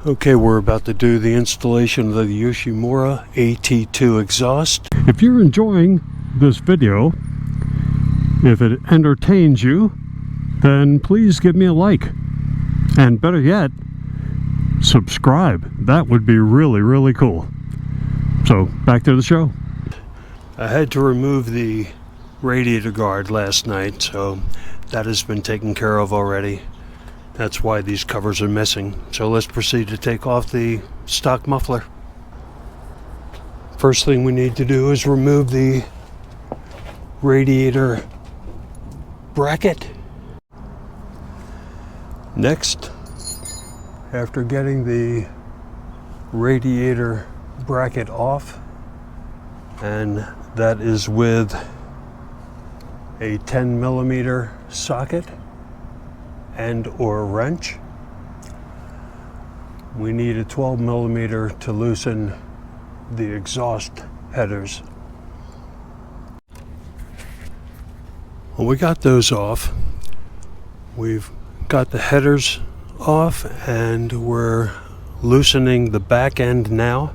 Okay, we're about to do the installation of the Yoshimura AT2 exhaust. If you're enjoying this video, if it entertains you, then please give me a like. And better yet, subscribe. That would be really, really cool. So, back to the show. I had to remove the radiator guard last night, so that has been taken care of already. That's why these covers are missing. So let's proceed to take off the stock muffler. First thing we need to do is remove the radiator bracket. Next, after getting the radiator bracket off, and that is with a 10mm socket and or wrench. We need a 12mm to loosen the exhaust headers. Well, we got those off. We've got the headers off and we're loosening the back end now.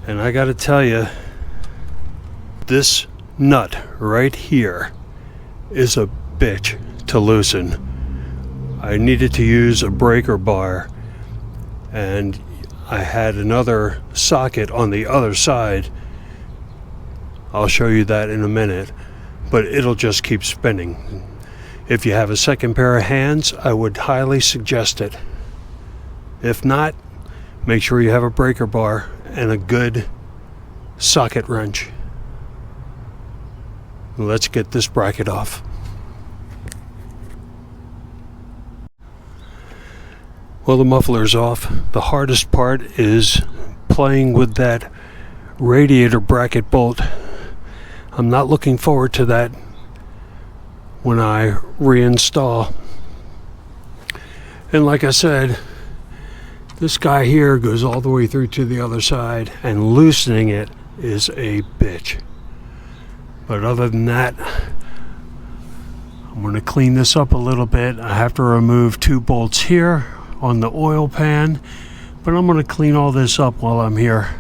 And I gotta tell you, this nut right here is a bitch to loosen. I needed to use a breaker bar, and I had another socket on the other side. I'll show you that in a minute, but it'll just keep spinning. If you have a second pair of hands, I would highly suggest it. If not, make sure you have a breaker bar and a good socket wrench. Let's get this bracket off. Well, the muffler's off. The hardest part is playing with that radiator bracket bolt. I'm not looking forward to that when I reinstall. And like I said, this guy here goes all the way through to the other side, and loosening it is a bitch. But other than that, I'm going to clean this up a little bit. I have to remove 2 bolts here on the oil pan, but I'm going to clean all this up while I'm here,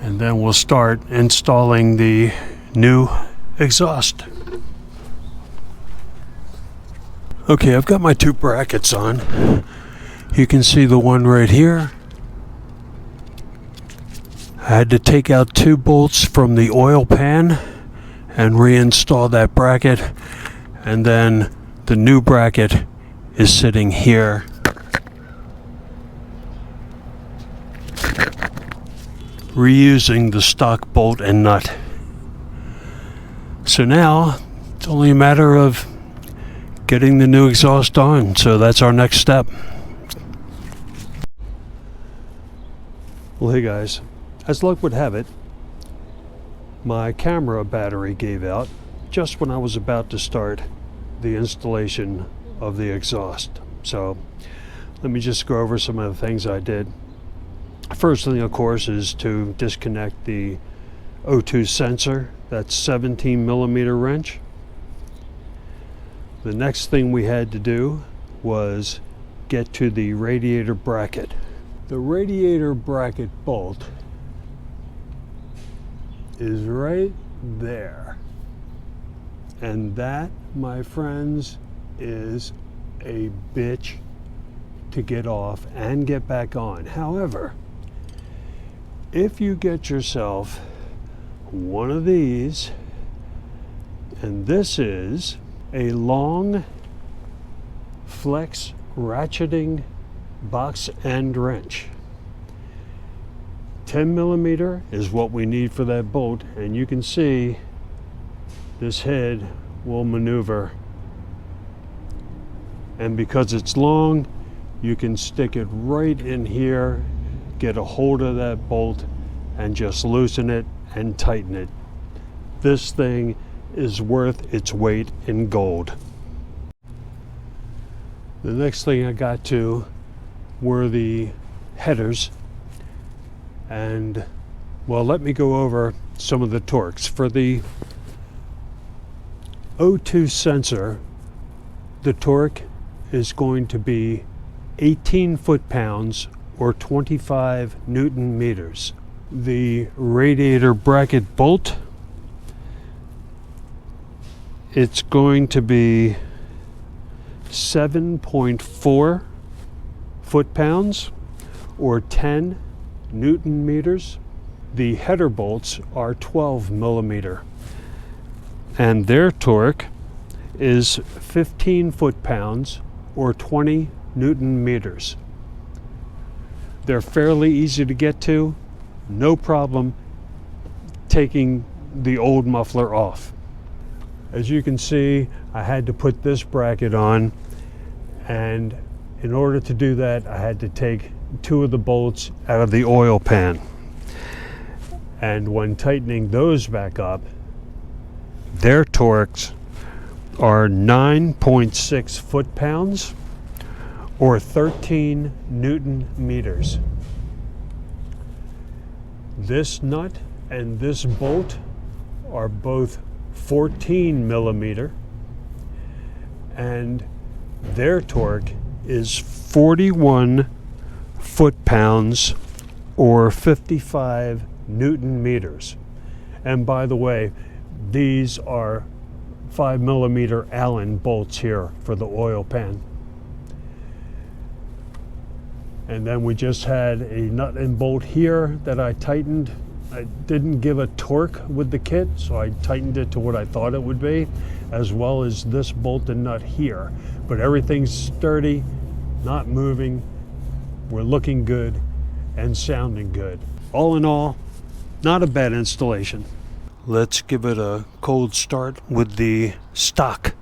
and then we'll start installing the new exhaust. Okay, I've got my 2 brackets on. You can see the one right here. I had to take out 2 bolts from the oil pan and reinstall that bracket, and then the new bracket is sitting here. Reusing the stock bolt and nut. So now it's only a matter of getting the new exhaust on, so that's our next step. Well, hey guys, as luck would have it, my camera battery gave out just when I was about to start the installation of the exhaust. So let me just go over some of the things I did. First thing, of course, is to disconnect the O2 sensor, that's 17mm wrench. The next thing we had to do was get to the radiator bracket. The radiator bracket bolt is right there. And that, my friends, is a bitch to get off and get back on. However, if you get yourself one of these, and this is a long flex ratcheting box end wrench. 10mm is what we need for that bolt, and you can see this head will maneuver, and because it's long, you can stick it right in here, get a hold of that bolt, and just loosen it and tighten it. This thing is worth its weight in gold. The next thing I got to were the headers, and well, let me go over some of the torques. For the O2 sensor, the torque is going to be 18 foot-pounds or 25 Newton meters. The radiator bracket bolt, it's going to be 7.4 foot-pounds or 10 Newton meters. The header bolts are 12 millimeter, and their torque is 15 foot-pounds or 20 Newton meters. They're fairly easy to get to, no problem taking the old muffler off. As you can see, I had to put this bracket on, and in order to do that, I had to take two of the bolts out of the oil pan. And when tightening those back up, their torques are 9.6 foot-pounds or 13 Newton meters. This nut and this bolt are both 14 millimeter, and their torque is 41 foot-pounds or 55 Newton meters. And by the way, these are 5 millimeter Allen bolts here for the oil pan. And then we just had a nut and bolt here that I tightened. I didn't give a torque with the kit, so I tightened it to what I thought it would be, as well as this bolt and nut here. But everything's sturdy, not moving. We're looking good and sounding good. All in all, not a bad installation. Let's give it a cold start with the stock